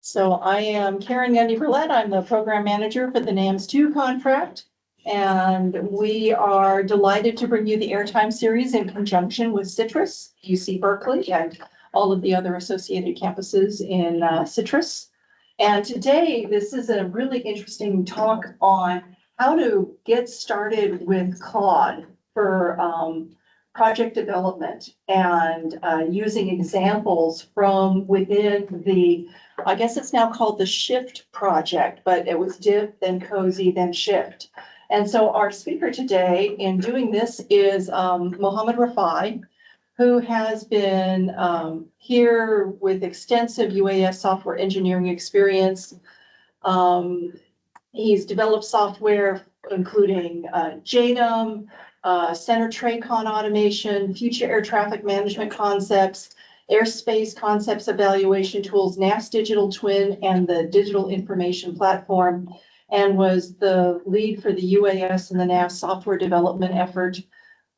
So I am Karen Gundy-Burlett. I'm the program manager for the NAMS-2 contract. And we are delighted to bring you the Airtime series in conjunction with Citrus, UC Berkeley, and all of the other associated campuses in Citrus. And today, this is a really interesting talk on how to get started with Claude for project development and using examples from within the, I guess it's now called the Shift project, but it was Div, then Cozy, then Shift. And so our speaker today in doing this is Mohammed Rafai, who has been here with extensive UAS software engineering experience. He's developed software including JADM, center TRACON automation, future air traffic management concepts, airspace concepts evaluation tools, NAS digital twin, and the digital information platform, and was the lead for the UAS and the NAS software development effort.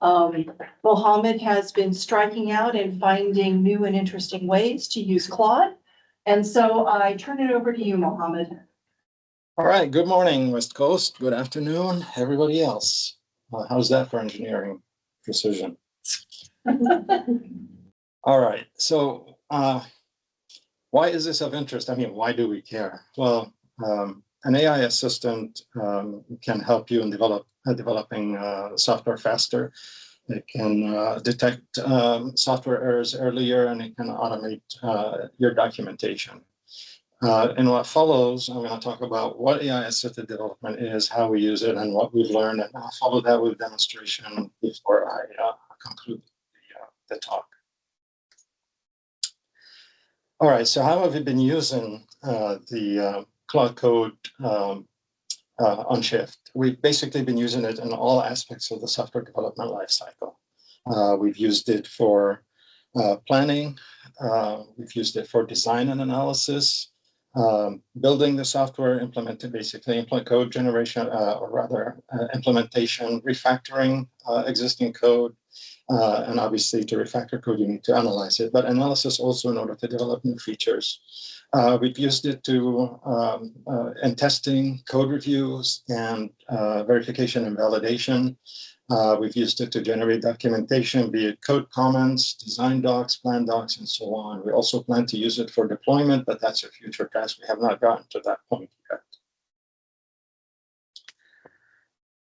Mohammed has been striking out and finding new and interesting ways to use Claude. And so I turn it over to you, Mohammed. All right, good morning, West Coast. Good afternoon, everybody else. How's that for engineering precision? All right, so why is this of interest? I mean, why do we care? Well, an AI assistant can help you in developing software faster. It can detect software errors earlier, and it can automate your documentation. In what follows, I'm going to talk about what AI-assisted development is, how we use it, and what we've learned, and I'll follow that with a demonstration before I conclude the talk. All right, so how have we been using the Claude Code on Shift? We've basically been using it in all aspects of the software development lifecycle. We've used it for planning. We've used it for design and analysis. Building the software, basically code generation, or rather implementation, refactoring existing code, and obviously to refactor code, you need to analyze it, but analysis also in order to develop new features. We've used it to in testing, code reviews, and verification and validation. We've used it to generate documentation, be it code comments, design docs, plan docs, and so on. We also plan to use it for deployment, but that's a future task. We have not gotten to that point yet.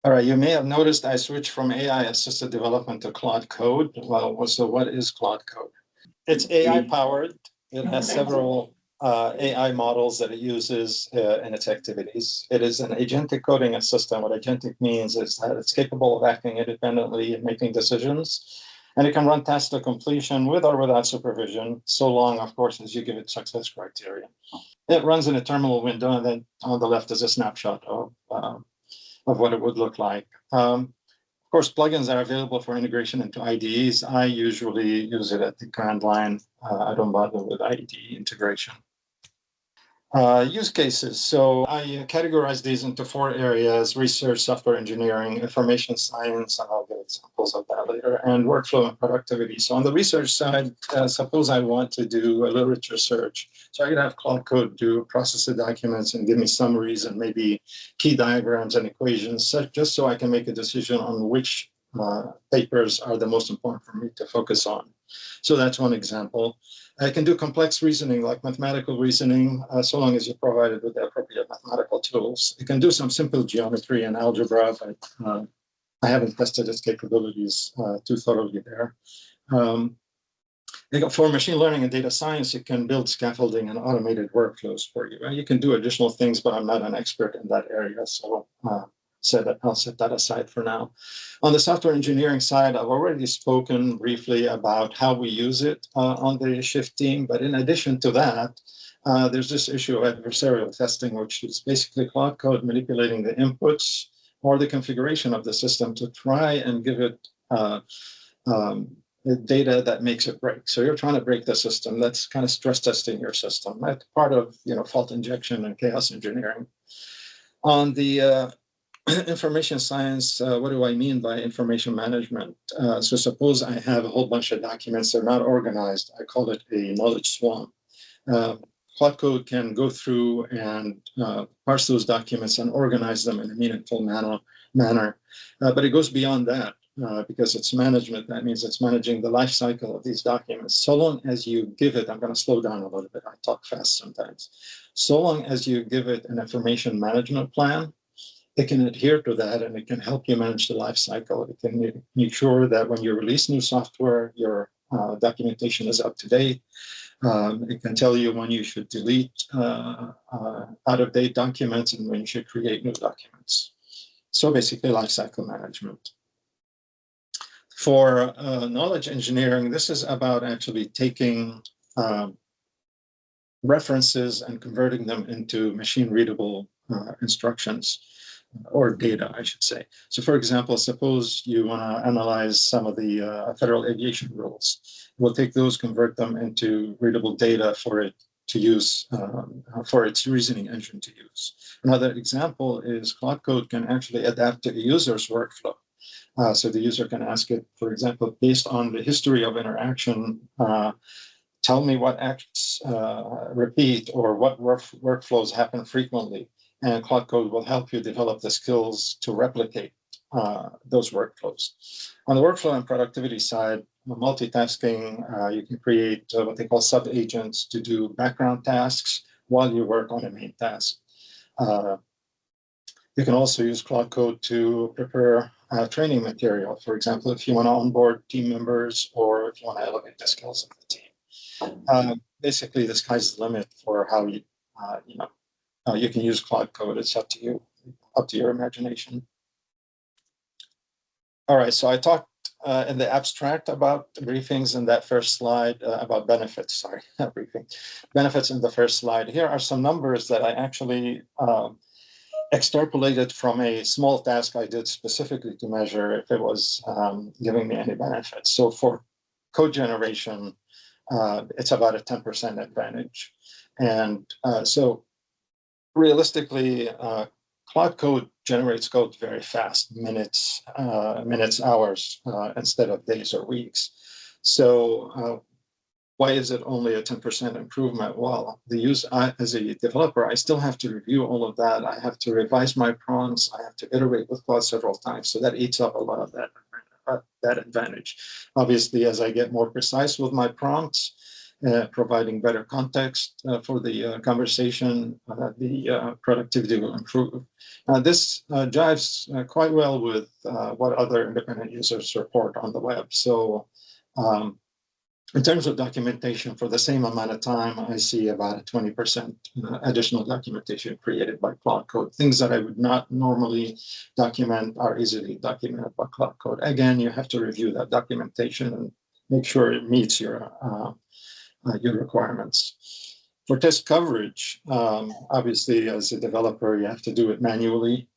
All right, you may have noticed I switched from AI-assisted development to Claude Code. Well, so what is Claude Code? It's AI-powered. It has several AI models that it uses in its activities. It is an agentic coding system. What agentic means is that it's capable of acting independently and making decisions, and it can run tasks to completion with or without supervision, so long, of course, as you give it success criteria. It runs in a terminal window, and then on the left is a snapshot of what it would look like. Of course, plugins are available for integration into IDEs. I usually use it at the command line. I don't bother with IDE integration. Use cases. So I categorize these into 4 areas: research, software engineering, information science, and I'll get examples of that later, and workflow and productivity. So on the research side, suppose I want to do a literature search. So I could have Claude Code process the documents and give me summaries and maybe key diagrams and equations, just so I can make a decision on which papers are the most important for me to focus on. So that's one example. I can do complex reasoning, like mathematical reasoning, so long as you're provided with the appropriate mathematical tools. It can do some simple geometry and algebra, but I haven't tested its capabilities too thoroughly there. For machine learning and data science, it can build scaffolding and automated workflows for you. You can do additional things, but I'm not an expert in that area, so I'll set that aside for now. On the software engineering side, I've already spoken briefly about how we use it on the Shift team. But in addition to that, there's this issue of adversarial testing, which is basically Claude Code manipulating the inputs or the configuration of the system to try and give it the data that makes it break. So you're trying to break the system. That's kind of stress testing your system. That's part of fault injection and chaos engineering. On the information science, what do I mean by information management? So suppose I have a whole bunch of documents, they're not organized. I call it a knowledge swamp. Claude Code can go through and parse those documents and organize them in a meaningful manner. But it goes beyond that because it's management. That means it's managing the life cycle of these documents. So long as you give it, I'm going to slow down a little bit. I talk fast sometimes. So long as you give it an information management plan, it can adhere to that and it can help you manage the life cycle. It can make sure that when you release new software, your documentation is up to date. It can tell you when you should delete out-of-date documents and when you should create new documents. So basically, lifecycle management. For knowledge engineering, this is about actually taking references and converting them into machine-readable instructions or data, I should say. So for example, suppose you want to analyze some of the federal aviation rules. We'll take those, convert them into readable data for it to use, for its reasoning engine to use. Another example is Claude Code can actually adapt to a user's workflow. So the user can ask it, for example, based on the history of interaction, tell me what acts repeat or what workflows happen frequently. And Claude Code will help you develop the skills to replicate those workflows. On the workflow and productivity side, multitasking, you can create what they call sub-agents to do background tasks while you work on a main task. You can also use Claude Code to prepare training material. For example, if you want to onboard team members or if you want to elevate the skills of the team. Basically, the sky's the limit for how you, you can use Claude Code. It's up to you, up to your imagination. All right, so I talked in the abstract about briefings in that first slide, about benefits, sorry, not briefing. Benefits in the first slide. Here are some numbers that I actually extrapolated from a small task I did specifically to measure if it was giving me any benefits. So for code generation, it's about a 10% advantage. And so realistically, Claude Code generates code very fast, minutes, hours, instead of days or weeks. So why is it only a 10% improvement? Well, as a developer, I still have to review all of that. I have to revise my prompts. I have to iterate with Claude several times. So that eats up a lot of that advantage. Obviously, as I get more precise with my prompts, providing better context for the conversation, the productivity will improve. This jives quite well with what other independent users report on the web. So in terms of documentation, for the same amount of time, I see about a 20% additional documentation created by Claude Code. Things that I would not normally document are easily documented by Claude Code. Again, you have to review that documentation and make sure it meets your requirements. For test coverage, obviously, as a developer, you have to do it manually.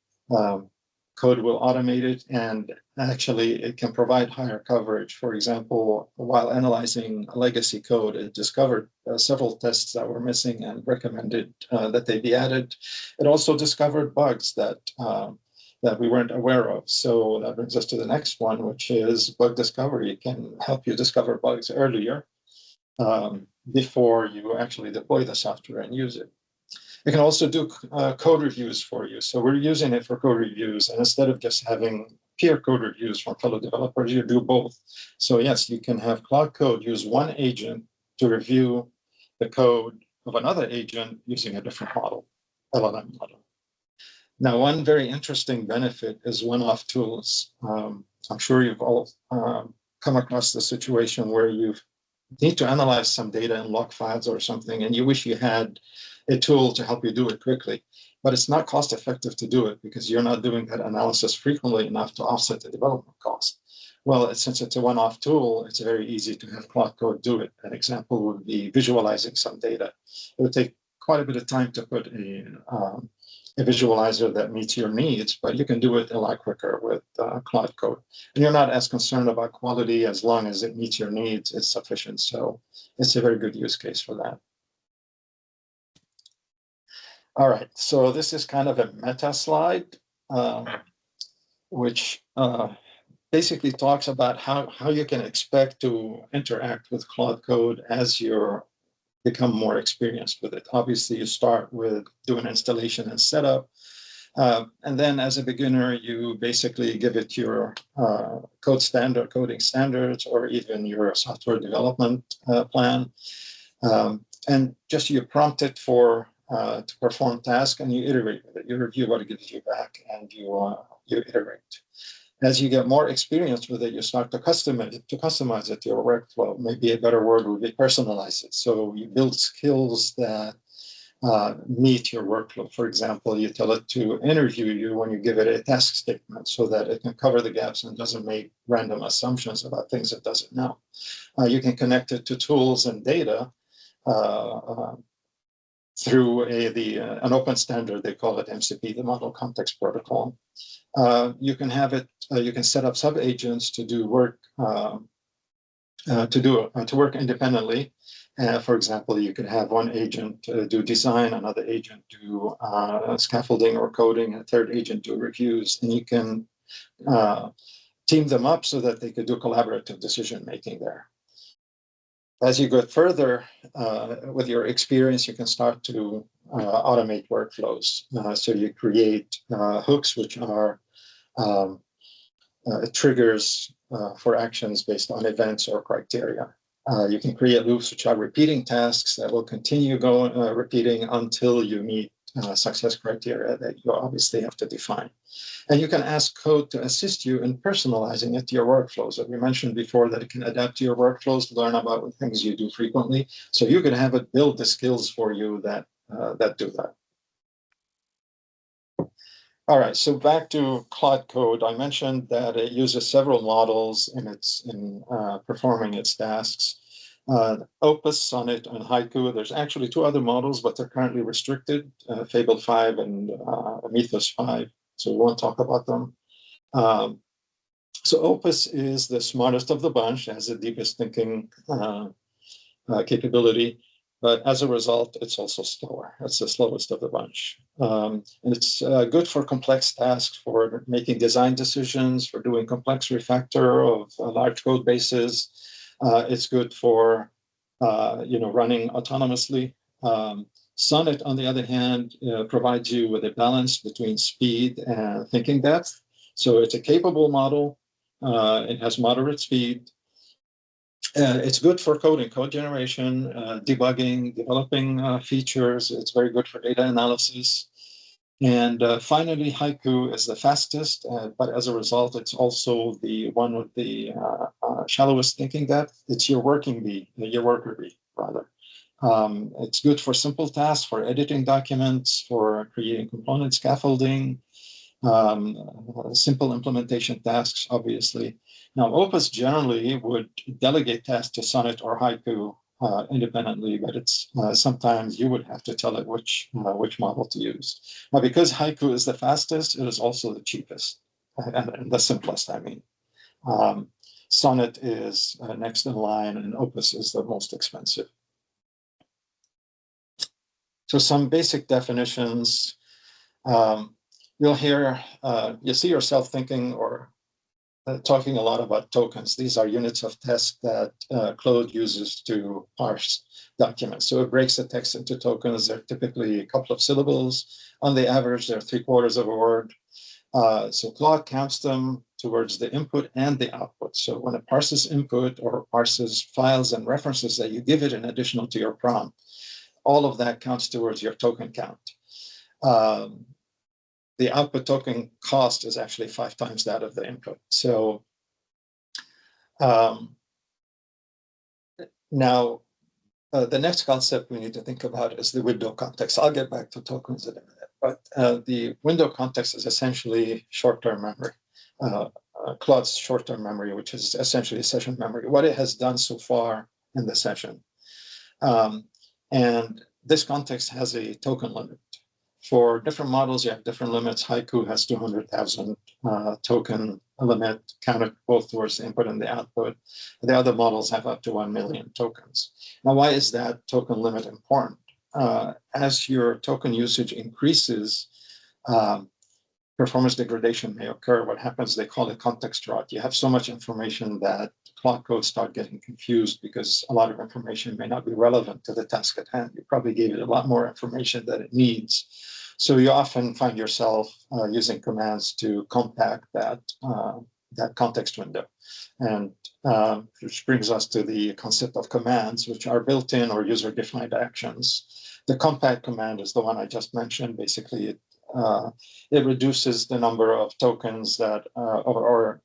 Code will automate it, and actually, it can provide higher coverage. For example, while analyzing legacy code, it discovered several tests that were missing and recommended that they be added. It also discovered bugs that we weren't aware of. So that brings us to the next one, which is bug discovery. It can help you discover bugs earlier before you actually deploy the software and use it. It can also do code reviews for you. So we're using it for code reviews. And instead of just having peer code reviews from fellow developers, you do both. So yes, you can have Claude Code use one agent to review the code of another agent using a different model, LLM model. Now, one very interesting benefit is one-off tools. I'm sure you've all come across the situation where you need to analyze some data in log files or something, and you wish you had a tool to help you do it quickly. But it's not cost effective to do it because you're not doing that analysis frequently enough to offset the development cost. Well, since it's a one-off tool, it's very easy to have Claude Code do it. An example would be visualizing some data. It would take quite a bit of time to put a visualizer that meets your needs, but you can do it a lot quicker with Claude Code. And you're not as concerned about quality as long as it meets your needs, it's sufficient. So it's a very good use case for that. All right, so this is kind of a meta slide, which basically talks about how you can expect to interact with Claude Code as you're become more experienced with it. Obviously, you start with doing installation and setup. And then as a beginner, you basically give it your coding standards, or even your software development plan. And just you prompt it for to perform tasks, and you iterate with it. You review what it gives you back, and you iterate. As you get more experience with it, you start to customize it to your workflow. Maybe a better word would be personalize it. So you build skills that meet your workflow. For example, you tell it to interview you when you give it a task statement so that it can cover the gaps and doesn't make random assumptions about things it doesn't know. You can connect it to tools and data through an open standard. They call it MCP, the Model Context Protocol. You can have it. You can set up sub-agents to do work to work independently. For example, you could have one agent do design, another agent do scaffolding or coding, a third agent do reviews, and you can team them up so that they could do collaborative decision making there. As you go further with your experience, you can start to automate workflows. So you create hooks, which are triggers for actions based on events or criteria. You can create loops, which are repeating tasks that will continue repeating until you meet success criteria that you obviously have to define. And you can ask code to assist you in personalizing it to your workflows. As we mentioned before, that it can adapt to your workflows to learn about things you do frequently. So you can have it build the skills for you that do that. All right, so back to Claude Code. I mentioned that it uses several models in performing its tasks. Opus, Sonnet, and Haiku. There's actually two other models, but they're currently restricted, Fable 5 and Mythos 5, so we won't talk about them. So Opus is the smartest of the bunch, has the deepest thinking capability. But as a result, it's also slower. It's the slowest of the bunch. And it's good for complex tasks, for making design decisions, for doing complex refactor of large code bases. It's good for running autonomously. Sonnet, on the other hand, provides you with a balance between speed and thinking depth. So it's a capable model. It has moderate speed. It's good for coding, code generation, debugging, developing features. It's very good for data analysis. And finally, Haiku is the fastest, but as a result, it's also the one with the shallowest thinking depth. It's your worker bee, rather. It's good for simple tasks, for editing documents, for creating component scaffolding, simple implementation tasks, obviously. Now, Opus generally would delegate tasks to Sonnet or Haiku independently, but it's sometimes you would have to tell it which model to use. Now, because Haiku is the fastest, it is also the cheapest and the simplest, I mean. Sonnet is next in line, and Opus is the most expensive. So some basic definitions. You'll see yourself thinking or talking a lot about tokens. These are units of text that Claude uses to parse documents. So it breaks the text into tokens. They're typically a couple of syllables. On the average, they're 3/4 of a word. So Claude counts them towards the input and the output. So when it parses input or parses files and references that you give it in addition to your prompt, all of that counts towards your token count. The output token cost is actually 5 times that of the input. So now the next concept we need to think about is the window context. I'll get back to tokens in a minute, but the window context is essentially short-term memory. Claude's short-term memory, which is essentially session memory, what it has done so far in the session. And this context has a token limit. For different models, you have different limits. Haiku has 200,000 token limit counted both towards the input and the output. The other models have up to 1 million tokens. Now, why is that token limit important? As your token usage increases, performance degradation may occur. What happens, they call it context rot. You have so much information that Claude Code start getting confused because a lot of information may not be relevant to the task at hand. You probably gave it a lot more information than it needs. So you often find yourself using commands to compact that context window. And which brings us to the concept of commands, which are built-in or user-defined actions. The compact command is the one I just mentioned. Basically, it reduces the number of tokens that, or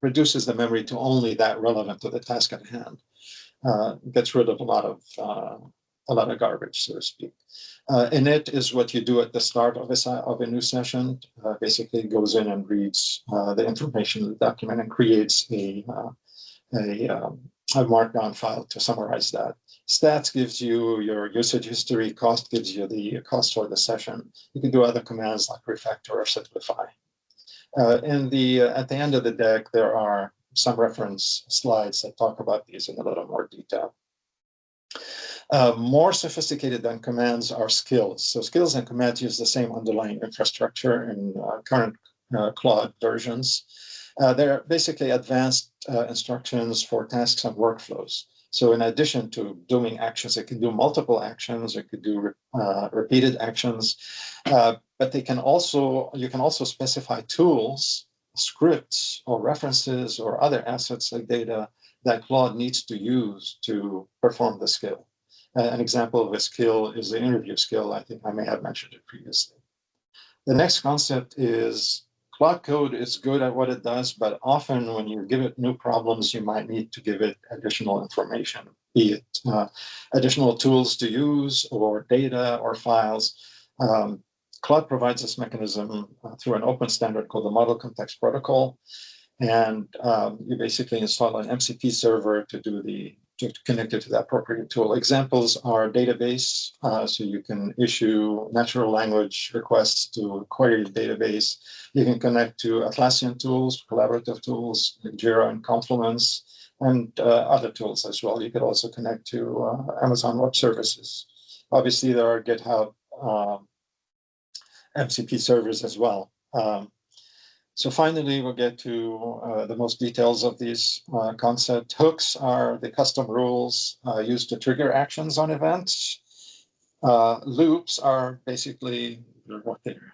reduces the memory to only that relevant to the task at hand. Gets rid of a lot of garbage, so to speak. Init is what you do at the start of a new session. Basically, it goes in and reads the information in the document and creates a markdown file to summarize that. Stats gives you your usage history. Cost gives you the cost for the session. You can do other commands like refactor or simplify. At the end of the deck, there are some reference slides that talk about these in a little more detail. More sophisticated than commands are skills. So skills and commands use the same underlying infrastructure in current Claude versions. They're basically advanced instructions for tasks and workflows. So in addition to doing actions, it can do multiple actions, it could do repeated actions, but you can also specify tools, scripts, or references, or other assets like data that Claude needs to use to perform the skill. An example of a skill is the interview skill. I think I may have mentioned it previously. The next concept is Claude Code is good at what it does, but often when you give it new problems, you might need to give it additional information, be it additional tools to use or data or files. Claude provides this mechanism through an open standard called the Model Context Protocol. And you basically install an MCP server to connect it to the appropriate tool. Examples are database, so you can issue natural language requests to query the database. You can connect to Atlassian tools, collaborative tools, like Jira and Confluence, and other tools as well. You could also connect to Amazon Web Services. Obviously, there are GitHub MCP servers as well. So finally, we'll get to the most details of these concepts. Hooks are the custom rules used to trigger actions on events. Loops are basically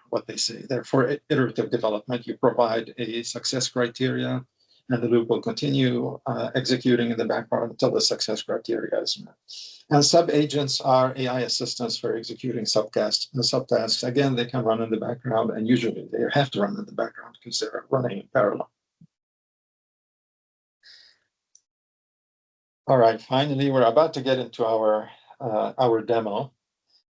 what they say. They're for iterative development. You provide a success criteria, and the loop will continue executing in the background until the success criteria is met. And sub-agents are AI assistants for executing subtasks. Again, they can run in the background, and usually they have to run in the background because they're running in parallel. All right, finally, we're about to get into our demo.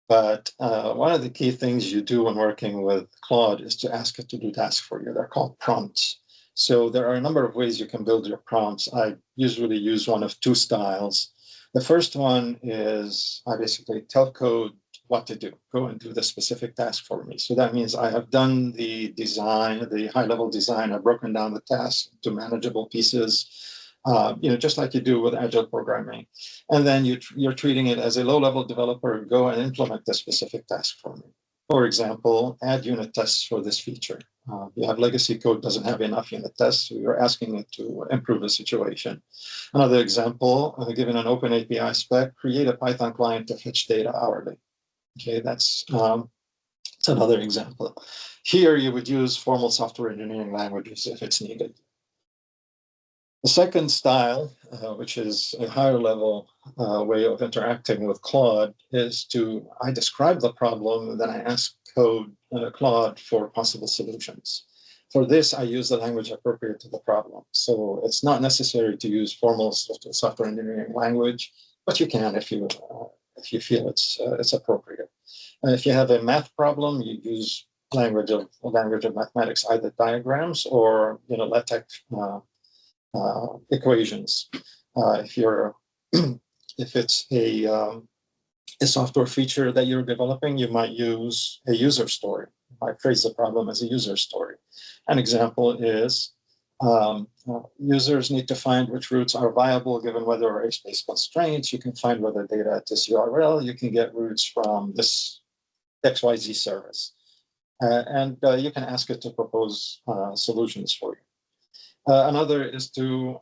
But one of the key things you do when working with Claude is to ask it to do tasks for you. They're called prompts. So there are a number of ways you can build your prompts. I usually use one of two styles. The first one is I basically tell code what to do. Go and do the specific task for me. So that means I have done the design, the high-level design. I've broken down the task to manageable pieces, just like you do with agile programming. And then you're treating it as a low-level developer. Go and implement the specific task for me. For example, add unit tests for this feature. You have legacy code doesn't have enough unit tests, so you're asking it to improve the situation. Another example, given an open API spec, create a Python client to fetch data hourly. Okay, that's another example. Here, you would use formal software engineering languages if it's needed. The second style, which is a higher level way of interacting with Claude, is I describe the problem, then I ask Claude for possible solutions. For this, I use the language appropriate to the problem. So it's not necessary to use formal software engineering language, but you can if you feel it's appropriate. And if you have a math problem, you use language of mathematics, either diagrams or LaTeX equations. If it's a software feature that you're developing, you might use a user story. You might phrase the problem as a user story. An example is users need to find which routes are viable given weather or race-based constraints. You can find weather data at this URL. You can get routes from this XYZ service. And you can ask it to propose solutions for you. Another is to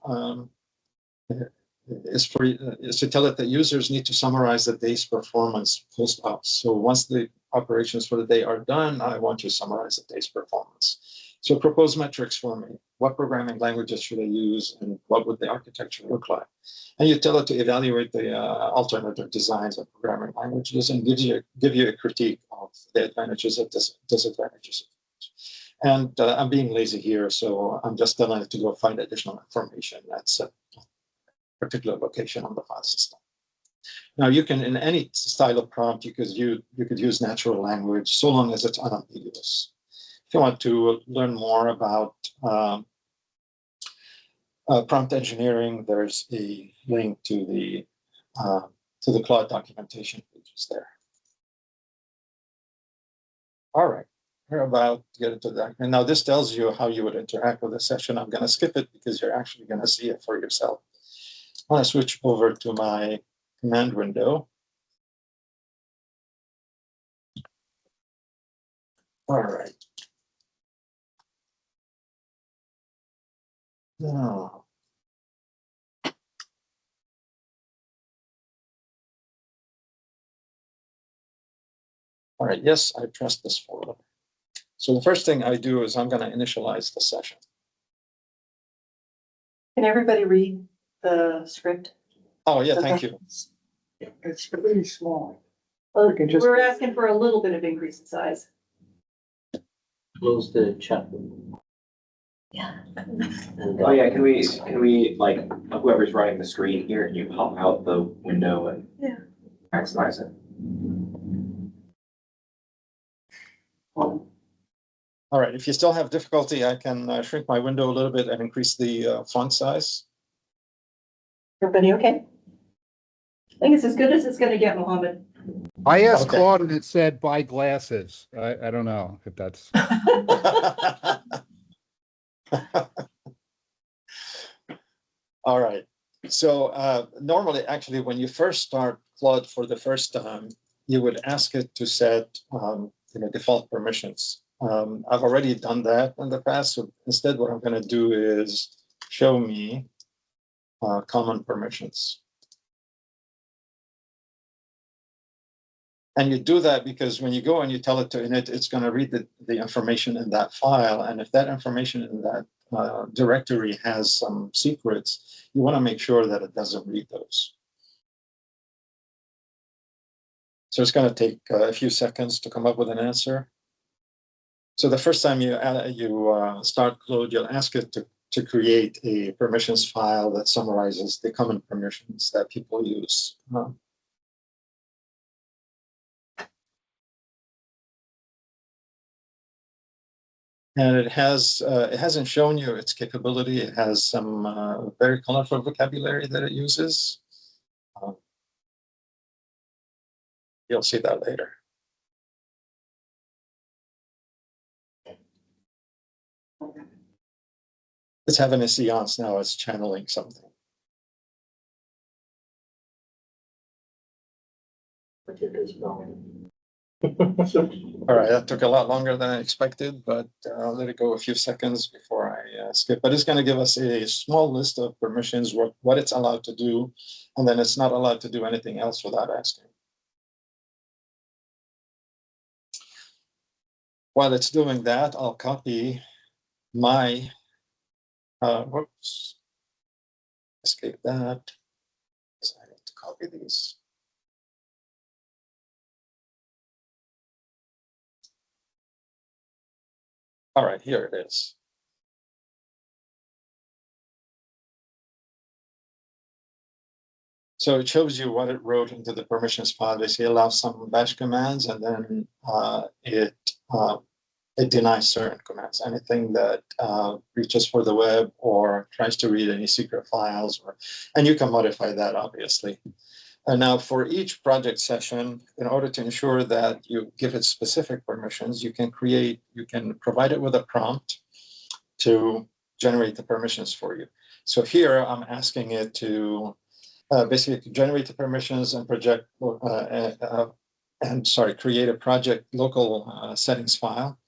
is to tell it that users need to summarize the day's performance post-ops. So once the operations for the day are done, I want you to summarize the day's performance. So propose metrics for me. What programming languages should I use, and what would the architecture look like? And you tell it to evaluate the alternative designs of programming languages and give you a critique of the advantages and disadvantages. And I'm being lazy here, so I'm just telling it to go find additional information that's a particular location on the file system. Now you can, in any style of prompt, you could use natural language so long as it's unambiguous. If you want to learn more about prompt engineering, there's a link to the Claude documentation pages there. All right, we're about to get into that. And now this tells you how you would interact with the session. I'm going to skip it because you're actually going to see it for yourself. I want to switch over to my command window. All right. Now, all right, yes, I trust this folder. So the first thing I do is I'm going to initialize the session. Can everybody read the script? Oh, yeah, thank you. It's really small. Well, can just- we're asking for a little bit of increase in size. Close the chat. Yeah. Oh yeah, can we like whoever's running the screen here, can you pop out the window and maximize it? All right, if you still have difficulty, I can shrink my window a little bit and increase the font size. Everybody okay? I think it's as good as it's gonna get, Mohammed. I asked Okay. Claude and it said buy glasses. I don't know if that's. All right. So normally, actually, when you first start Claude for the first time, you would ask it to set default permissions. I've already done that in the past. So instead, what I'm going to do is show me common permissions. And you do that because when you go and you tell it to init, it's going to read the information in that file. And if that information in that directory has some secrets, you want to make sure that it doesn't read those. So it's going to take a few seconds to come up with an answer. So the first time you start Claude, you'll ask it to create a permissions file that summarizes the common permissions that people use. And it hasn't shown you its capability. It has some very colorful vocabulary that it uses. You'll see that later. It's having a seance now. It's channeling something. All right, that took a lot longer than I expected, but I'll let it go a few seconds before I skip. But it's going to give us a small list of permissions, what it's allowed to do, and then it's not allowed to do anything else without asking. While it's doing that, I'll copy my, whoops, escape that. So I need to copy these. All right, here it is. So it shows you what it wrote into the permissions file. Basically allows some bash commands, and then it denies certain commands, anything that reaches for the web or tries to read any secret files, and you can modify that, obviously. And now for each project session, in order to ensure that you give it specific permissions, you can provide it with a prompt to generate the permissions for you. So here I'm asking it to basically generate the permissions and create a project local settings file.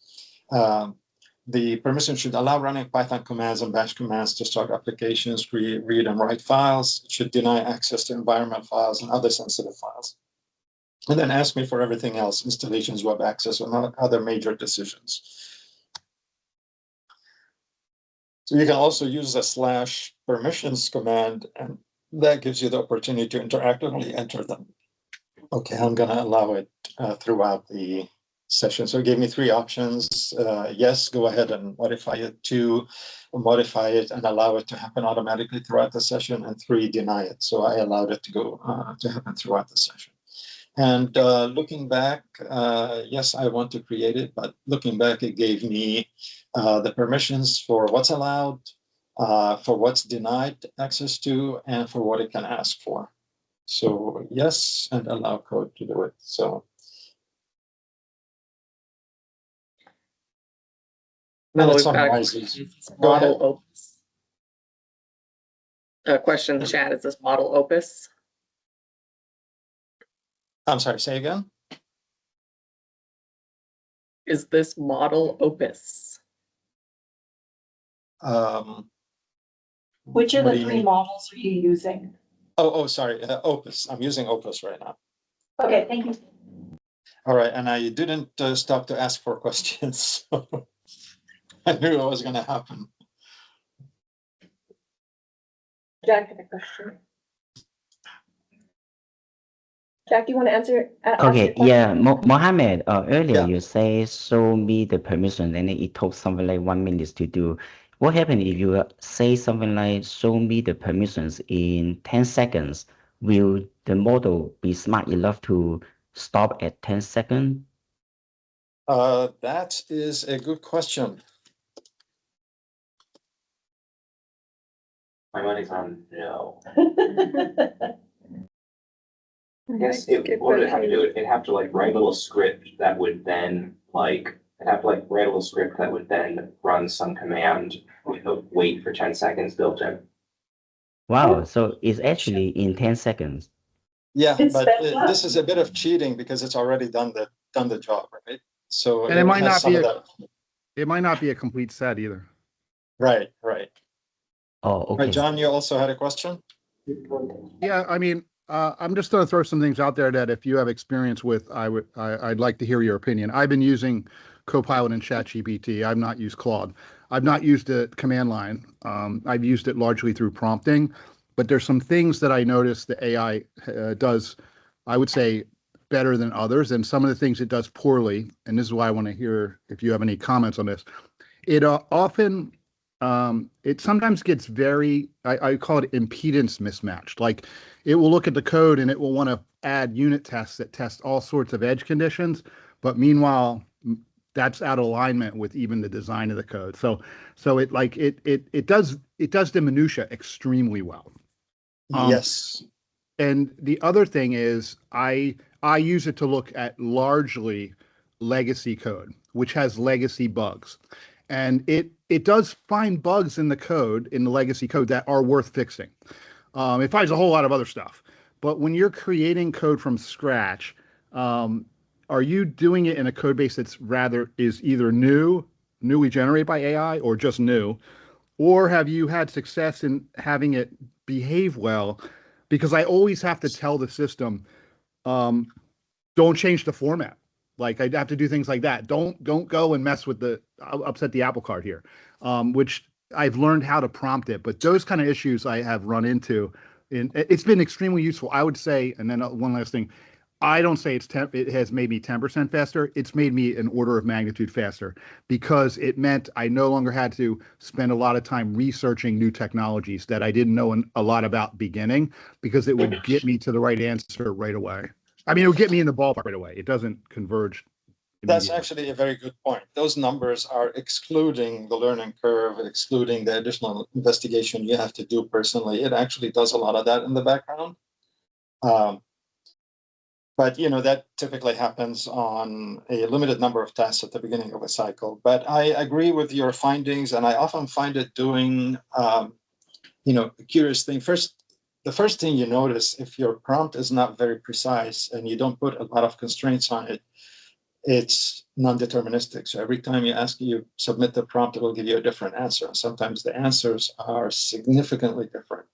The permission should allow running Python commands and bash commands to start applications, create, read, and write files. It should deny access to environment files and other sensitive files. And then ask me for everything else, installations, web access, and other major decisions. So you can also use the /permissions command, and that gives you the opportunity to interactively enter them. Okay, I'm going to allow it throughout the session. So it gave me 3 options. Yes, go ahead and modify it. 2, modify it and allow it to happen automatically throughout the session. And 3, deny it. So I allowed it to go to happen throughout the session. And looking back, yes, I want to create it, but looking back, it gave me the permissions for what's allowed, for what's denied access to, and for what it can ask for. So yes, and allow code to do it. So No, and it we've got a summarizes. question. Is this Go ahead. model opus? A question in the chat, is this model opus? I'm sorry, say again. Is this model opus? Which of What the do you 3 mean? models are you using? Oh, sorry, Opus. I'm using Opus right now. Okay, thank you. All right, and I didn't stop to ask for questions. So I knew it was going to happen. Jack had a question. Jack, do you want to answer? ask your Okay, question? yeah, Mohammed, earlier Yeah. you say show me the permission, and it took something like 1 minute to do. What happens if you say something like show me the permissions in 10 seconds? Will the model be smart enough to stop at 10 seconds? That is a good question. My money's on no. I Yes, guess what would it have to do? It'd have to like write a little script that would then like, it'd have to like write a little script that would then run some command with a wait for 10 seconds built in. Wow, so it's actually in 10 seconds. Yeah, It's but sped up. this is a bit of cheating because it's already done the job, right? So And it might has not some be of a- that. It might not be a complete set either. Right. Oh, okay. Right, John, you also had a question? Yeah, I mean, I'm just going to throw some things out there that if you have experience with, I'd like to hear your opinion. I've been using Copilot and ChatGPT. I've not used Claude. I've not used the command line. I've used it largely through prompting, but there's some things that I noticed the AI does, I would say, better than others, and some of the things it does poorly. And this is why I want to hear if you have any comments on this. It often it sometimes gets very, I call it impedance mismatched. Like it will look at the code and it will want to add unit tests that test all sorts of edge conditions, but meanwhile, that's out of alignment with even the design of the code. So it like it does the minutia extremely well. Yes. And the other thing is I use it to look at largely legacy code, which has legacy bugs. And it does find bugs in the code, in the legacy code, that are worth fixing. It finds a whole lot of other stuff. But when you're creating code from scratch, are you doing it in a code base that's is either newly generated by AI, or just new? Or have you had success in having it behave well? Because I always have to tell the system, don't change the format. Like I'd have to do things like that. Don't go and mess with I'll upset the apple cart here, which I've learned how to prompt it. But those kind of issues I have run into, it's been extremely useful, I would say. And then one last thing, I don't say it has made me 10% faster. It's made me an order of magnitude faster, because it meant I no longer had to spend a lot of time researching new technologies that I didn't know a lot about beginning, because it would get me to the right answer right away. I mean, it would get me in the ballpark right away. It doesn't converge That's immediately. actually a very good point. Those numbers are excluding the learning curve, excluding the additional investigation you have to do personally. It actually does a lot of that in the background. But that typically happens on a limited number of tasks at the beginning of a cycle. But I agree with your findings, and I often find it doing a curious thing. The first thing you notice, if your prompt is not very precise and you don't put a lot of constraints on it, it's non-deterministic. So every time you submit the prompt, it will give you a different answer. And sometimes the answers are significantly different.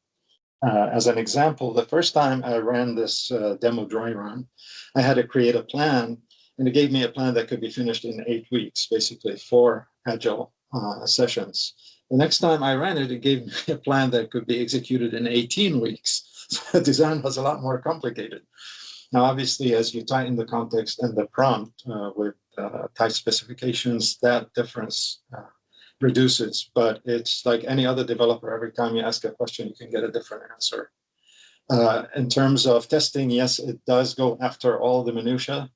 As an example, the first time I ran this demo dry run, I had to create a plan, and it gave me a plan that could be finished in 8 weeks, basically 4 agile sessions. The next time I ran it, it gave me a plan that could be executed in 18 weeks. So the design was a lot more complicated. Now, obviously, as you tighten the context and the prompt with tight specifications, that difference reduces. But it's like any other developer. Every time you ask a question, you can get a different answer. In terms of testing, yes, it does go after all the minutia.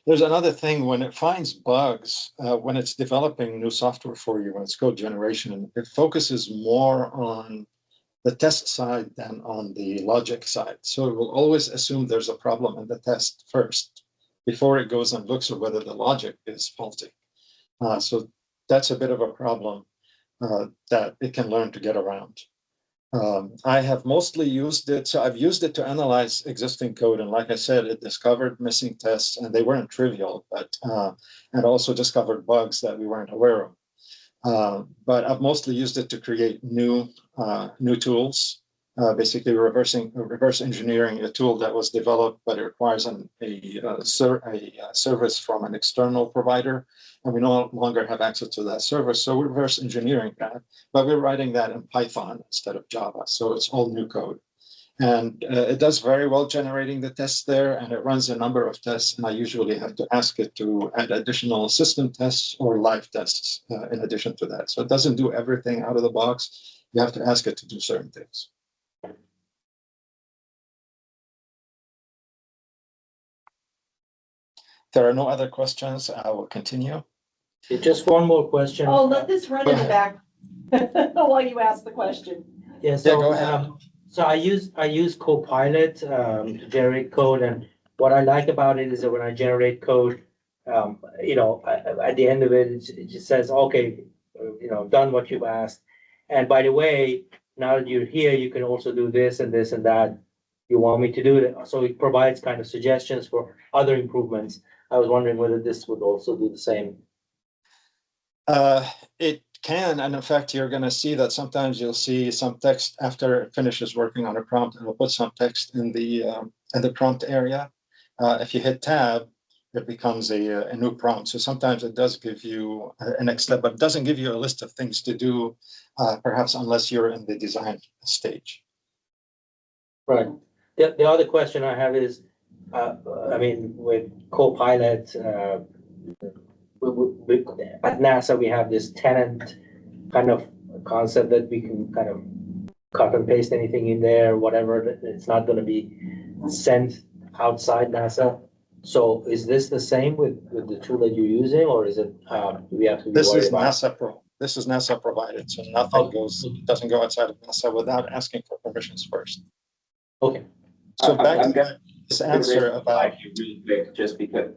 There's another thing, when it finds bugs, when it's developing new software for you, when it's code generation, it focuses more on the test side than on the logic side. So it will always assume there's a problem in the test first before it goes and looks at whether the logic is faulty. So that's a bit of a problem that it can learn to get around. I have mostly used it, so I've used it to analyze existing code, and like I said, it discovered missing tests, and they weren't trivial, but and also discovered bugs that we weren't aware of. But I've mostly used it to create new tools, basically reverse engineering a tool that was developed, but it requires a service from an external provider, and we no longer have access to that service. So we're reverse engineering that, but we're writing that in Python instead of Java. So it's all new code. And it does very well generating the tests there, and it runs a number of tests, and I usually have to ask it to add additional system tests or live tests in addition to that. So it doesn't do everything out of the box. You have to ask it to do certain things. There are no other questions. I will continue. Just one more question. Oh, let this run in the back while you ask the question. Yeah, so, go ahead. So I use Copilot to generate code, and what I like about it is that when I generate code, at the end of it, it just says, okay, I've done what you've asked. And by the way, now that you're here, you can also do this and this and that. You want me to do it. So it provides kind of suggestions for other improvements. I was wondering whether this would also do the same. It can, and in fact, you're going to see that sometimes you'll see some text after it finishes working on a prompt, and we'll put some text in the prompt area. If you hit tab, it becomes a new prompt. So sometimes it does give you a next step, but it doesn't give you a list of things to do, perhaps unless you're in the design stage. Right. The other question I have is, with Copilot, at NASA, we have this tenant kind of concept that we can kind of cut and paste anything in there, whatever. It's not going to be sent outside NASA. So is this the same with the tool that you're using, or is it, do we have to be worried about? This is NASA provided, so nothing doesn't go outside of NASA without asking for permissions first. Okay. So back to this answer about really quick, just because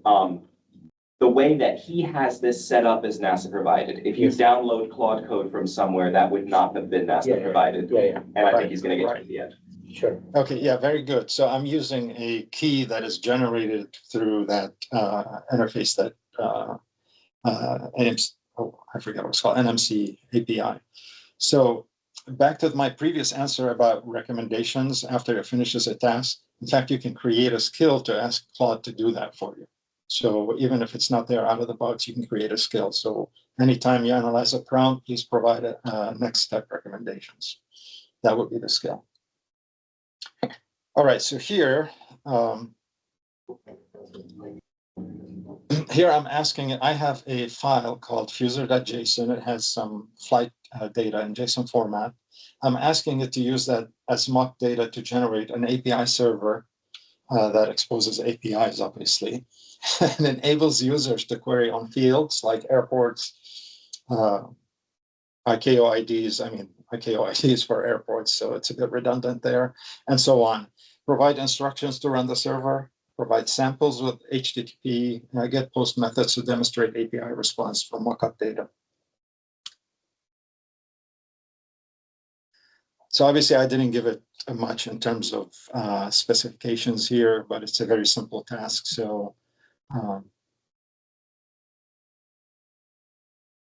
the way that he has this set up is NASA provided. If you download Claude Code from somewhere, that would not have been NASA provided. Yeah. And I think he's going to get to the end. Sure. Okay, yeah, very good. So I'm using a key that is generated through that interface that I forget what it's called, NMC API. So back to my previous answer about recommendations after it finishes a task. In fact, you can create a skill to ask Claude to do that for you. So even if it's not there out of the box, you can create a skill. So anytime you analyze a prompt, please provide next step recommendations. That would be the skill. All right, so here I'm asking it, I have a file called fuser.json. It has some flight data in JSON format. I'm asking it to use that as mock data to generate an API server that exposes APIs, obviously, and enables users to query on fields like airports, ICAO IDs for airports, so it's a bit redundant there, and so on. Provide instructions to run the server, provide samples with HTTP, GET POST methods to demonstrate API response from mockup data. So obviously I didn't give it much in terms of specifications here, but it's a very simple task. So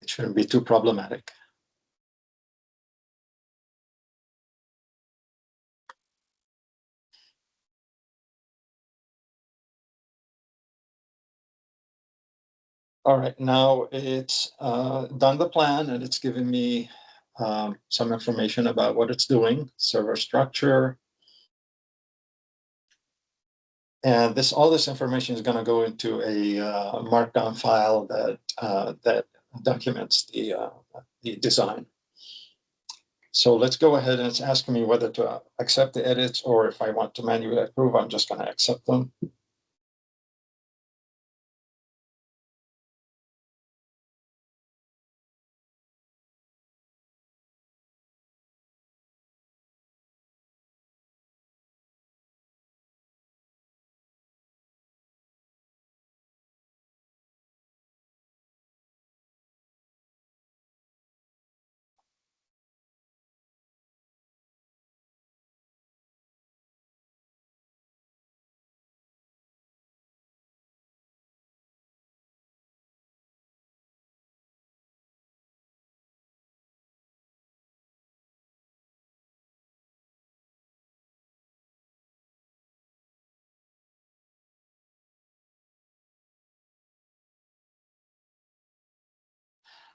it shouldn't be too problematic. All right, now it's done the plan and it's given me some information about what it's doing, server structure. And all this information is going to go into a markdown file that documents the design. So let's go ahead, and it's asking me whether to accept the edits or if I want to manually approve, I'm just going to accept them.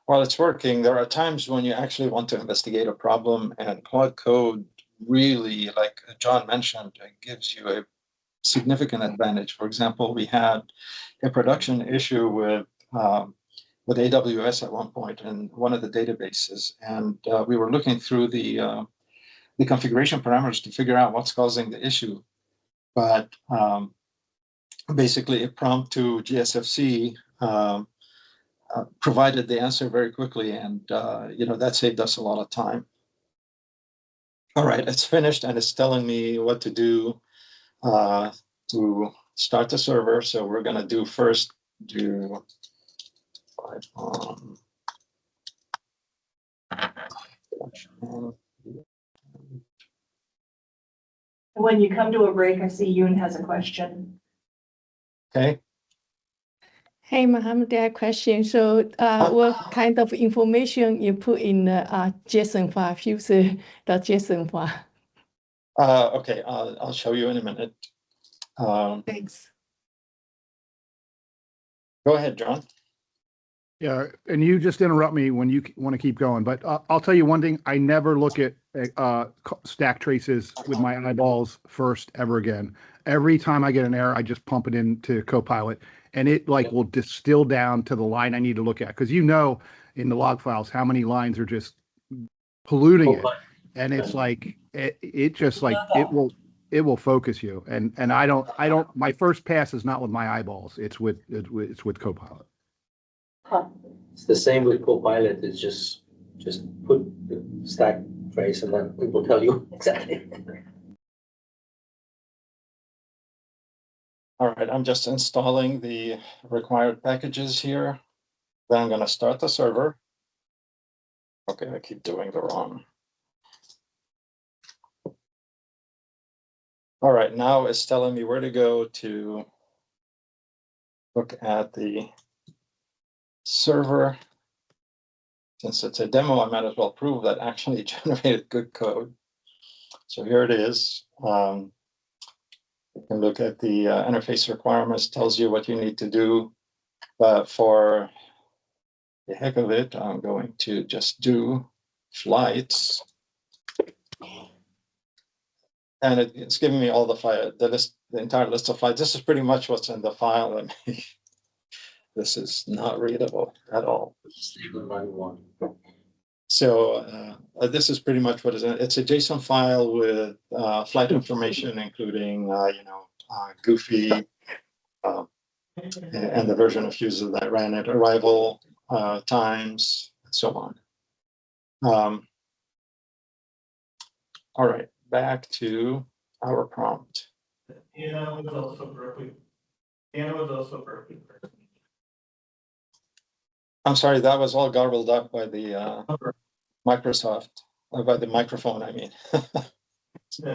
While it's working, there are times when you actually want to investigate a problem, and Claude Code really, like John mentioned, gives you a significant advantage. For example, we had a production issue with AWS at one point in one of the databases, and we were looking through the configuration parameters to figure out what's causing the issue. But basically, a prompt to GSFC provided the answer very quickly, and that saved us a lot of time. All right, it's finished, and it's telling me what to do to start the server. So we're going to do first Python. When you come to a break, I see Yoon has a question. Okay. Hey, Mohammed, I have a question. So what kind of information you put in the JSON file, user.json file? Okay, I'll show you in a minute. Thanks. Go ahead, John. Yeah, and you just interrupt me when you want to keep going. But I'll tell you one thing: I never look at stack traces with my eyeballs first ever again. Every time I get an error, I just pump it into Copilot, and it will distill down to the line I need to look at. Because in the log files how many lines are just polluting it, and it's like it will focus you. And I don't. My first pass is not with my eyeballs. It's with Copilot. It's the same with Copilot. It's just put the stack trace and then it will tell you exactly. All right, I'm just installing the required packages here. Then I'm going to start the server. Okay, I keep doing the wrong. All right, now it's telling me where to go to look at the server. Since it's a demo, I might as well prove that actually it generated good code. So here it is. You can look at the interface requirements, tells you what you need to do. But for the heck of it, I'm going to just do flights. And it's giving me all the entire list of flights. This is pretty much what's in the file. I mean, this is not readable at all. So this is pretty much what is in it. It's a JSON file with flight information, including Goofy and the version of users that ran it, arrival times, and so on. All right, back to our prompt. Anna was also Berkeley. I'm sorry, that was all garbled up by the Microsoft, by the microphone, I mean.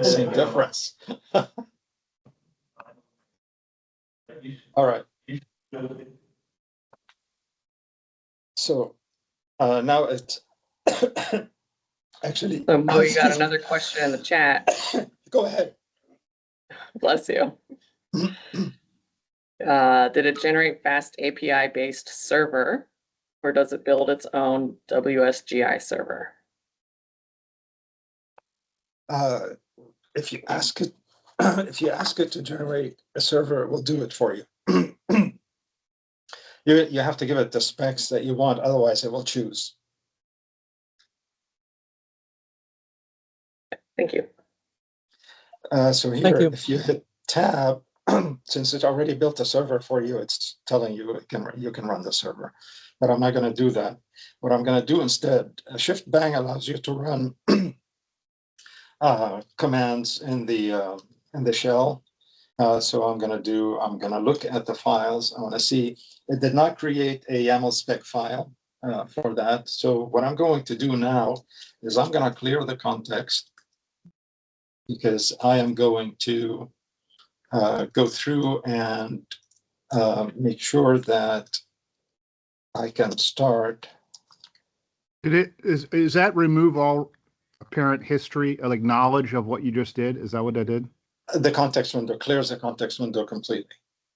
Same difference. All right. So now it's actually. So Mo, you got another question in the chat. Go ahead. Bless you. Did it generate fast API-based server, or does it build its own WSGI server? If you ask it, if you ask it to generate a server, it will do it for you. You have to give it the specs that you want, otherwise it will choose. Thank you. So here, if you hit tab, since it already built a server for you, it's telling you you can run the server. But I'm not going to do that. What I'm going to do instead, Shift Bang allows you to run commands in the shell. So I'm going to look at the files. I want to see, it did not create a YAML spec file for that. So what I'm going to do now is I'm going to clear the context, because I am going to go through and make sure that I can start. Is that remove all apparent history, like knowledge of what you just did? Is that what that did? The context window clears the context window completely.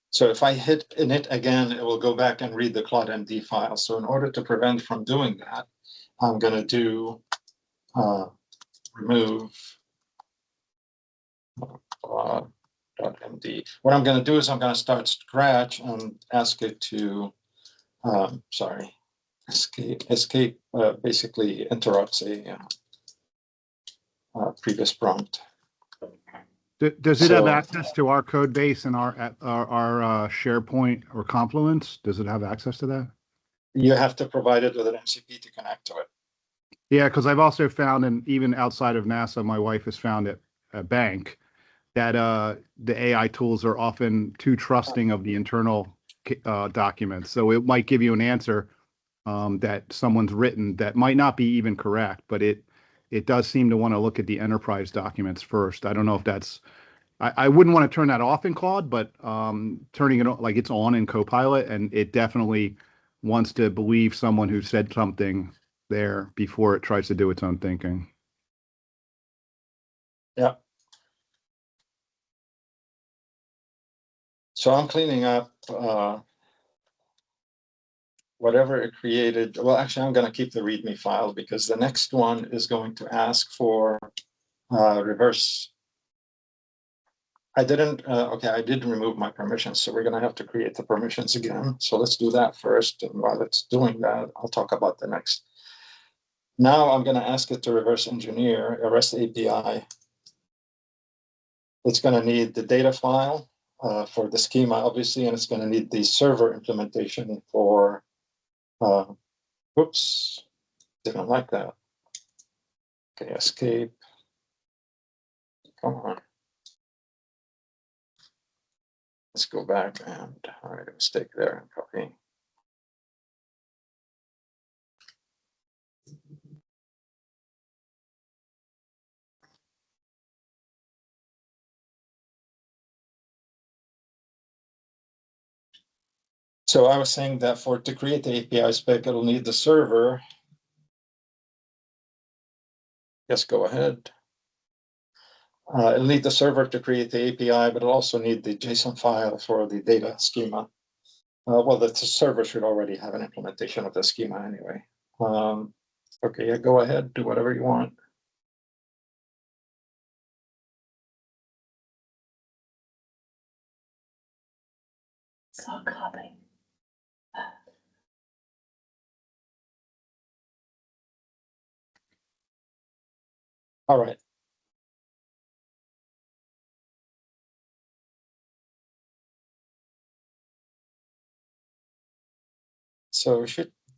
So if I hit init again, it will go back and read the Claude MD file. So in order to prevent from doing that, I'm going to do remove .md. What I'm going to do is I'm going to start scratch and ask it to, escape basically interrupts a previous prompt. Does it have access to our code base and our SharePoint or Confluence? Does it have access to that? You have to provide it with an MCP to connect to it. Yeah, because I've also found, and even outside of NASA, my wife has found at a bank that the AI tools are often too trusting of the internal documents. So it might give you an answer that someone's written that might not be even correct, but it does seem to want to look at the enterprise documents first. I don't know if that's, I wouldn't want to turn that off in Claude, but turning it on, like it's on in Copilot, and it definitely wants to believe someone who said something there before it tries to do its own thinking. Yeah. So I'm cleaning up whatever it created. Well, actually, I'm going to keep the README file, because the next one is going to ask for reverse. I didn't remove my permissions, so we're going to have to create the permissions again. So let's do that first. And while it's doing that, I'll talk about the next. Now I'm going to ask it to reverse engineer a REST API. It's going to need the data file for the schema, obviously, and it's going to need the server implementation for, oops, didn't like that. Okay, escape. Come on. Let's go back, and I made a mistake there and copy. So I was saying that to create the API spec, it'll need the server. Yes, go ahead. It'll need the server to create the API, but it'll also need the JSON file for the data schema. Well, the server should already have an implementation of the schema anyway. Okay, yeah, go ahead, do whatever you want. So copy. All right. So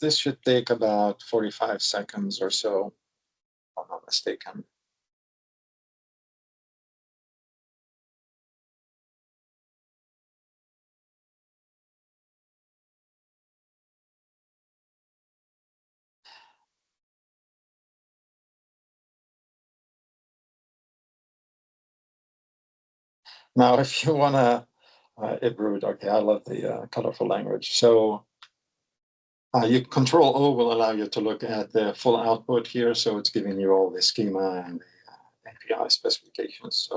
this should take about 45 seconds or so, if I'm not mistaken. Now, if you want to, it brewed, okay, I love the colorful language. So you Control O will allow you to look at the full output here. So it's giving you all the schema and the API specifications.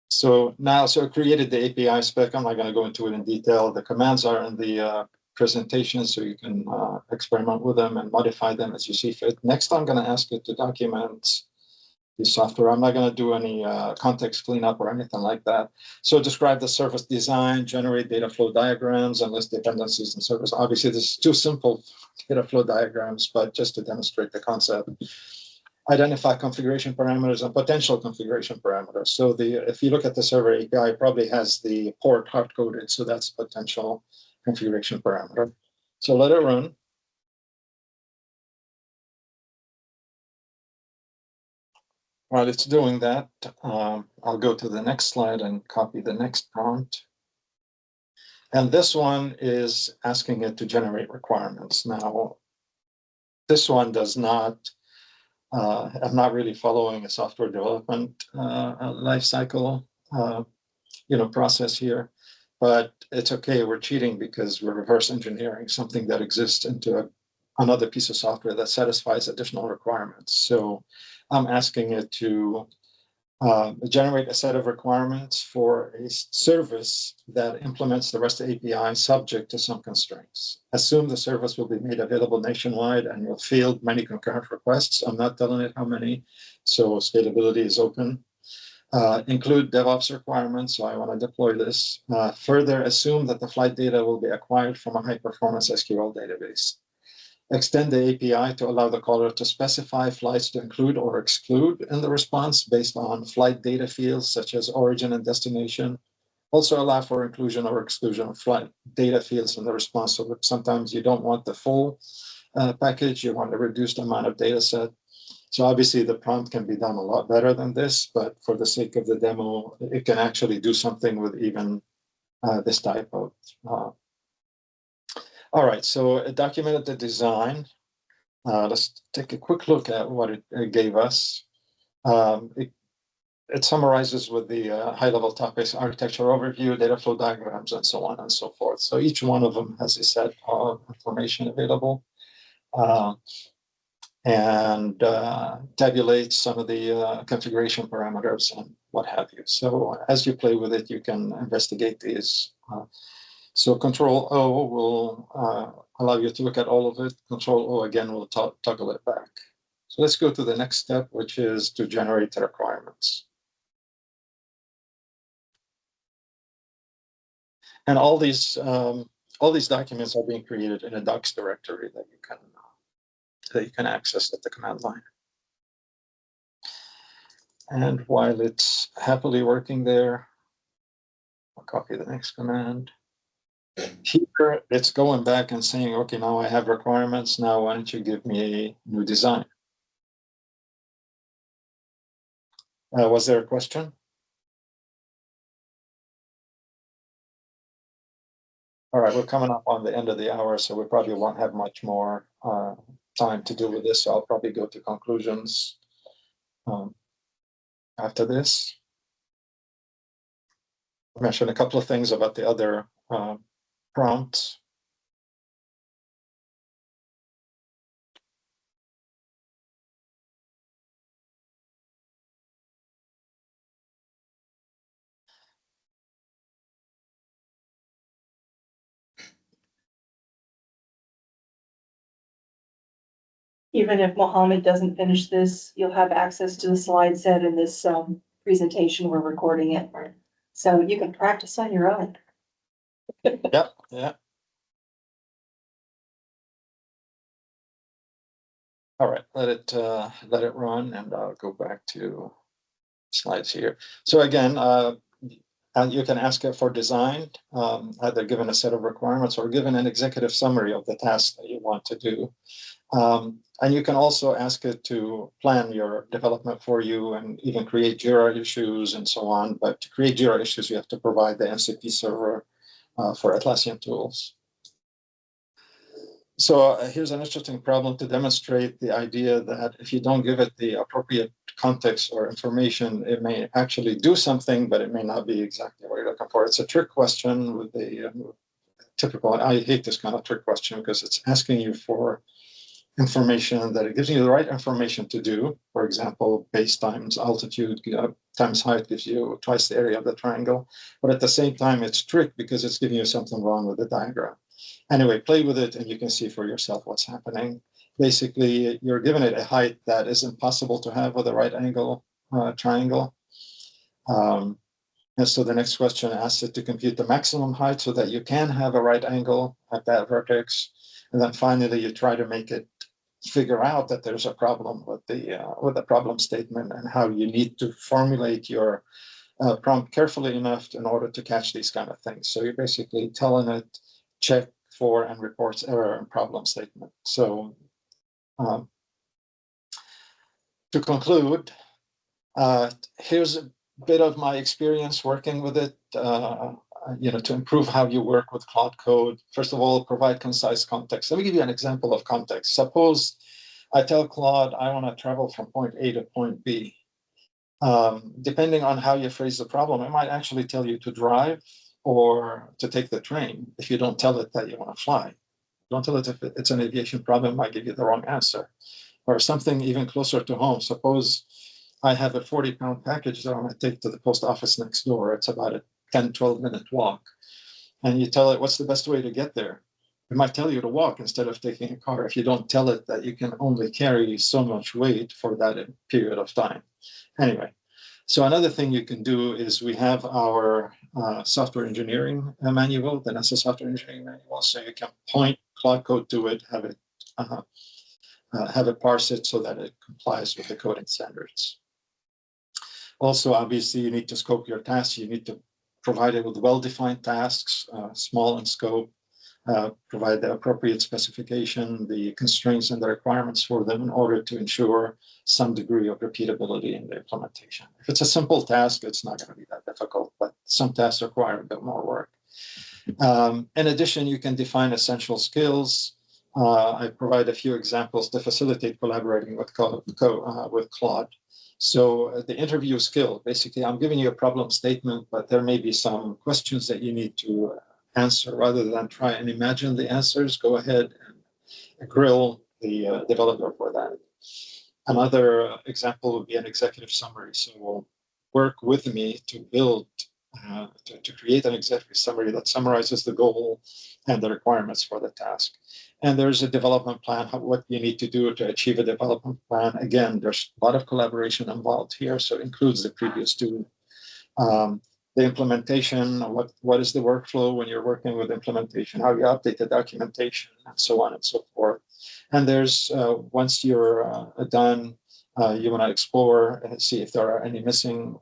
So now, I created the API spec. I'm not going to go into it in detail. The commands are in the presentation, so you can experiment with them and modify them as you see fit. Next, I'm going to ask it to document the software. I'm not going to do any context cleanup or anything like that. So describe the service design, generate data flow diagrams, and list dependencies and service. Obviously, this is too simple data flow diagrams, but just to demonstrate the concept. Identify configuration parameters and potential configuration parameters. So if you look at the server API, it probably has the port hard-coded, so that's potential configuration parameter. So let it run. While it's doing that, I'll go to the next slide and copy the next prompt. And this one is asking it to generate requirements. Now, this one does not, I'm not really following a software development life cycle process here, but it's okay. We're cheating because we're reverse engineering something that exists into another piece of software that satisfies additional requirements. So I'm asking it to generate a set of requirements for a service that implements the REST API subject to some constraints. Assume the service will be made available nationwide and will field many concurrent requests. I'm not telling it how many, so scalability is open. Include DevOps requirements, so I want to deploy this. Further, assume that the flight data will be acquired from a high-performance SQL database. Extend the API to allow the caller to specify flights to include or exclude in the response based on flight data fields such as origin and destination. Also allow for inclusion or exclusion of flight data fields in the response. So sometimes you don't want the full package, you want a reduced amount of data set. So obviously the prompt can be done a lot better than this, but for the sake of the demo, it can actually do something with even this type of. All right, so it documented the design. Let's take a quick look at what it gave us. It summarizes with the high-level topics, architecture overview, data flow diagrams, and so on and so forth. So each one of them has a set of information available. And tabulates some of the configuration parameters and what have you. So as you play with it, you can investigate these. So Control O will allow you to look at all of it. Control O again will toggle it back. So let's go to the next step, which is to generate the requirements. And all these documents are being created in a docs directory that you can access at the command line. And while it's happily working there, I'll copy the next command. Here, it's going back and saying, okay, now I have requirements. Now, why don't you give me a new design? Was there a question? All right, we're coming up on the end of the hour, so we probably won't have much more time to deal with this. So I'll probably go to conclusions after this. I mentioned a couple of things about the other prompts. Even if Mohammed doesn't finish this, you'll have access to the slide set in this presentation. We're recording it. So you can practice on your own. Yep, yeah. All right, let it run, and I'll go back to slides here. So again, and you can ask it for design, either given a set of requirements or given an executive summary of the task that you want to do. And you can also ask it to plan your development for you and even create JIRA issues and so on. But to create JIRA issues, you have to provide the MCP server for Atlassian tools. So here's an interesting problem to demonstrate the idea that if you don't give it the appropriate context or information, it may actually do something, but it may not be exactly what you're looking for. It's a trick question with the typical, I hate this kind of trick question because it's asking you for information that it gives you the right information to do. For example, base times altitude times height gives you twice the area of the triangle. But at the same time, it's trick because it's giving you something wrong with the diagram. Anyway, play with it and you can see for yourself what's happening. Basically, you're given it a height that is impossible to have with a right angle triangle. And so the next question asks it to compute the maximum height so that you can have a right angle at that vertex. And then finally, you try to make it figure out that there's a problem with the problem statement and how you need to formulate your prompt carefully enough in order to catch these kind of things. So you're basically telling it, check for and reports error in problem statement. So to conclude, here's a bit of my experience working with it, to improve how you work with Claude Code. First of all, provide concise context. Let me give you an example of context. Suppose I tell Claude I want to travel from point A to point B. Depending on how you phrase the problem, it might actually tell you to drive or to take the train if you don't tell it that you want to fly. Don't tell it if it's an aviation problem, it might give you the wrong answer. Or something even closer to home. Suppose I have a 40-pound package that I want to take to the post office next door. It's about a 10, 12-minute walk. And you tell it, what's the best way to get there? It might tell you to walk instead of taking a car if you don't tell it that you can only carry so much weight for that period of time. Anyway, so another thing you can do is we have our software engineering manual, the NASA software engineering manual. So you can point Claude Code to it, have it parse it so that it complies with the coding standards. Also, obviously, you need to scope your tasks. You need to provide it with well-defined tasks, small in scope, provide the appropriate specification, the constraints and the requirements for them in order to ensure some degree of repeatability in the implementation. If it's a simple task, it's not going to be that difficult, but some tasks require a bit more work. In addition, you can define essential skills. I provide a few examples to facilitate collaborating with Claude. So the interview skill, basically, I'm giving you a problem statement, but there may be some questions that you need to answer. Rather than try and imagine the answers, go ahead and grill the developer for that. Another example would be an executive summary. So work with me to build, to create an executive summary that summarizes the goal and the requirements for the task. And there's a development plan, what you need to do to achieve a development plan. Again, there's a lot of collaboration involved here, so it includes the previous two. The implementation, what is the workflow when you're working with implementation, how you update the documentation, and so on and so forth. And there's, once you're done, you want to explore and see if there are any missing,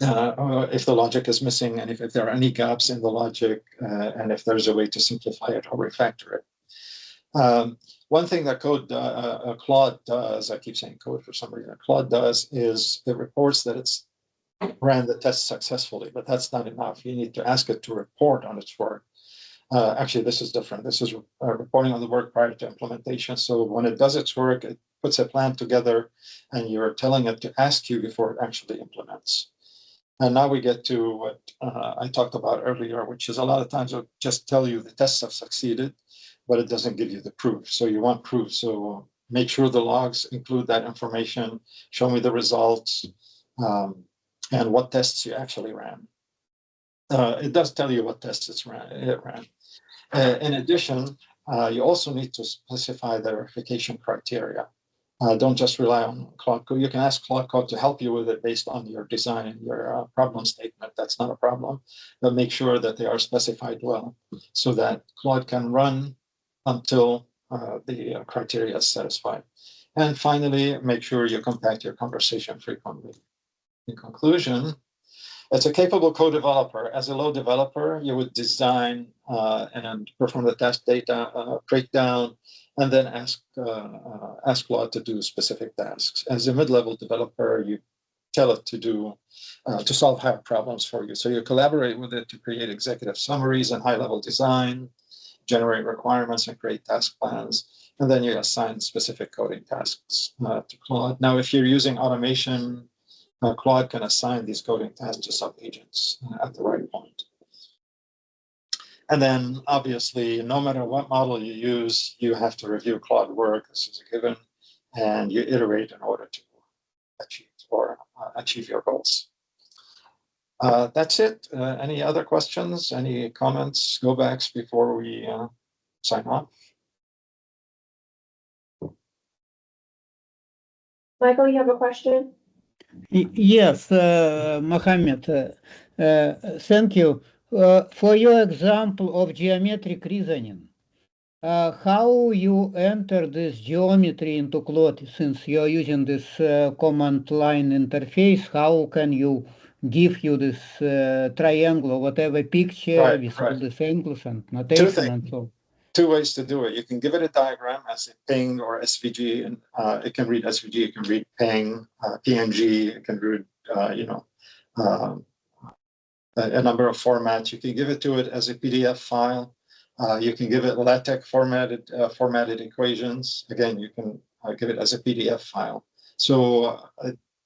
if the logic is missing, and if there are any gaps in the logic, and if there's a way to simplify it or refactor it. One thing that Claude does, I keep saying code for some reason, Claude does is it reports that it's ran the test successfully, but that's not enough. You need to ask it to report on its work. Actually, this is different. This is reporting on the work prior to implementation. So when it does its work, it puts a plan together, and you're telling it to ask you before it actually implements. And now we get to what I talked about earlier, which is a lot of times it'll just tell you the tests have succeeded, but it doesn't give you the proof. So you want proof. So make sure the logs include that information. Show me the results and what tests you actually ran. It does tell you what tests it ran. In addition, you also need to specify the verification criteria. Don't just rely on Claude Code. You can ask Claude Code to help you with it based on your design and your problem statement. That's not a problem. But make sure that they are specified well so that Claude can run until the criteria is satisfied. And finally, make sure you compact your conversation frequently. In conclusion, as a capable co-developer, as a low developer, you would design and perform the test data breakdown, and then ask Claude to do specific tasks. As a mid-level developer, you tell it to do to solve hard problems for you. So you collaborate with it to create executive summaries and high-level design, generate requirements, and create task plans. And then you assign specific coding tasks to Claude. Now, if you're using automation, Claude can assign these coding tasks to sub-agents at the right point. And then, obviously, no matter what model you use, you have to review Claude work. This is a given, and you iterate in order to achieve your goals. That's it. Any other questions? Any comments, go backs before we sign off? Michael, you have a question? Yes, Mohammed, thank you. For your example of geometric reasoning, how you enter this geometry into Claude, since you're using this command line interface, how can you give you this triangle or whatever picture with all these angles and notation and so on? Two ways to do it. You can give it a diagram as a ping or SVG, and it can read SVG, it can read ping, PNG, it can read, a number of formats. You can give it to it as a PDF file. You can give it LaTeX formatted equations. Again, you can give it as a PDF file. So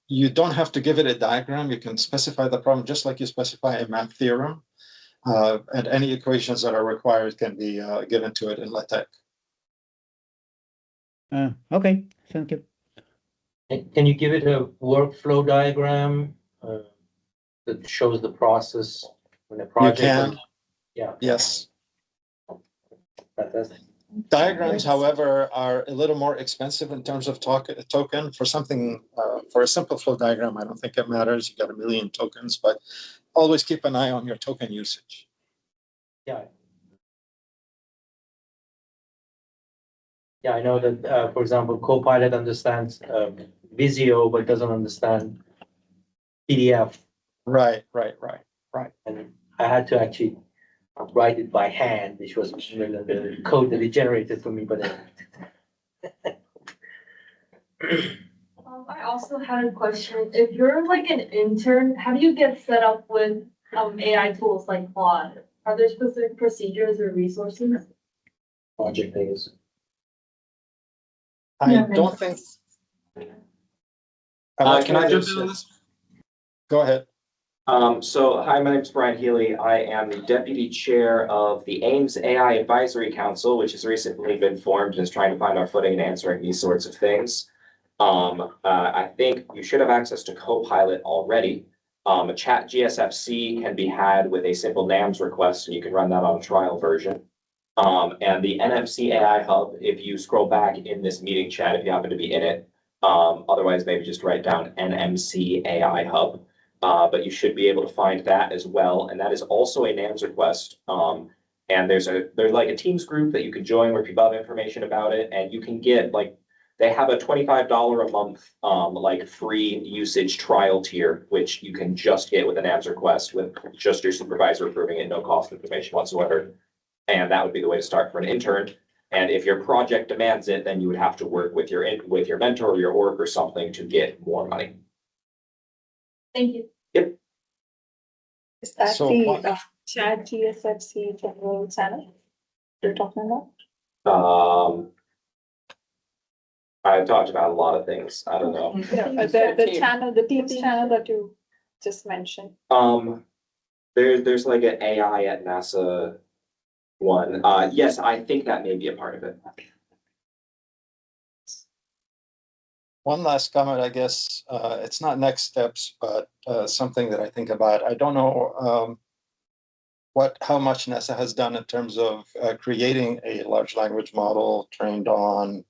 you don't have to give it a diagram. You can specify the problem just like you specify a math theorem. And any equations that are required can be given to it in LaTeX. Okay, thank you. Can you give it a workflow diagram that shows the process when a project? You can. Yeah. Yes. Fantastic. Diagrams, however, are a little more expensive in terms of token. For something, for a simple flow diagram, I don't think it matters. You got a million tokens, but always keep an eye on your token usage. Yeah. Yeah, I know that, for example, Copilot understands Visio, but doesn't understand PDF. Right. And I had to actually write it by hand, which was the code that it generated for me, but I also had a question. If you're like an intern, how do you get set up with AI tools like Claude? Are there specific procedures or resources? project things. I don't think. Can I jump in on this? Go ahead. So hi, my name is Brian Healy. I am the deputy chair of the AIMS AI Advisory Council, which has recently been formed and is trying to find our footing in answering these sorts of things. I think you should have access to Copilot already. A chat GSFC can be had with a simple NAMS request, and you can run that on a trial version. And the NMC AI Hub, if you scroll back in this meeting chat, if you happen to be in it, otherwise maybe just write down NMC AI Hub. But you should be able to find that as well, and that is also a NAMS request. And there's like a Teams group that you can join where people have information about it, and you can get they have a $25 a month like free usage trial tier, which you can just get with a NAMS request with just your supervisor approving it, no cost information whatsoever. And that would be the way to start for an intern. And if your project demands it, then you would have to work with your mentor or your org or something to get more money. Thank you. Yep. Is that So the what- chat GSFC general channel you're talking about? I've talked about a lot of things. I don't know. Yeah, the channel, the Teams channel that you just mentioned. There's like an AI at NASA one. Yes, I think that may be a part of it. One last comment, I guess. It's not next steps, but something that I think about. I don't know how much NASA has done in terms of creating a large language model trained on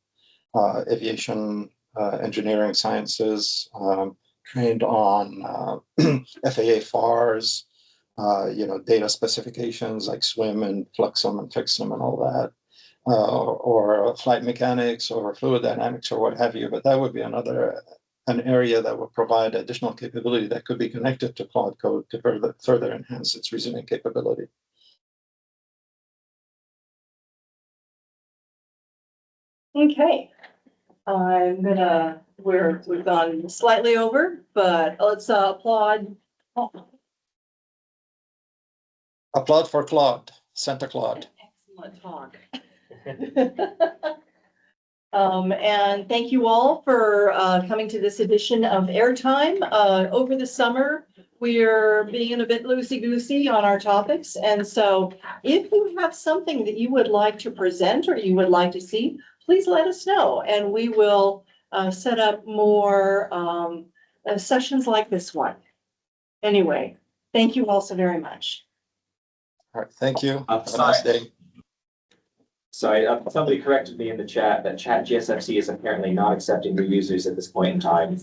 aviation engineering sciences, trained on FAA FARs, data specifications like swim and fluxum and fixum and all that. Or flight mechanics or fluid dynamics or what have you, but that would be an area that would provide additional capability that could be connected to Claude Code to further enhance its reasoning capability. Okay. We've gone slightly over, but let's applaud. Applaud for Claude, Santa Claude. Excellent talk. And thank you all for coming to this edition of Airtime. Over the summer, we're being a bit loosey-goosey on our topics. And so if you have something that you would like to present or you would like to see, please let us know. And we will set up more sessions like this one. Anyway, thank you all so very much. All right, thank you. Have a Sorry. nice day. Sorry, somebody corrected me in the chat that Chat GSFC is apparently not accepting new users at this point in time.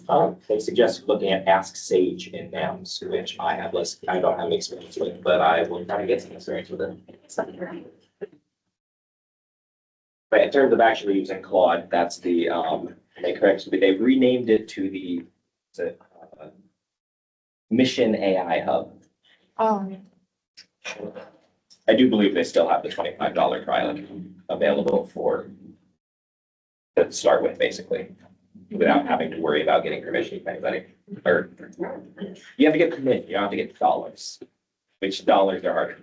They suggested looking at Ask Sage in NAMS, which I don't have any experience with, but I will try to get some experience with it. But in terms of actually using Claude, that's the, they corrected me, they've renamed it to the Mission AI Hub. Oh, I do believe they still have the $25 trial available to start with, basically, without having to worry about getting permission from anybody. Or you have to get permission, you don't have to get dollars, which dollars are harder.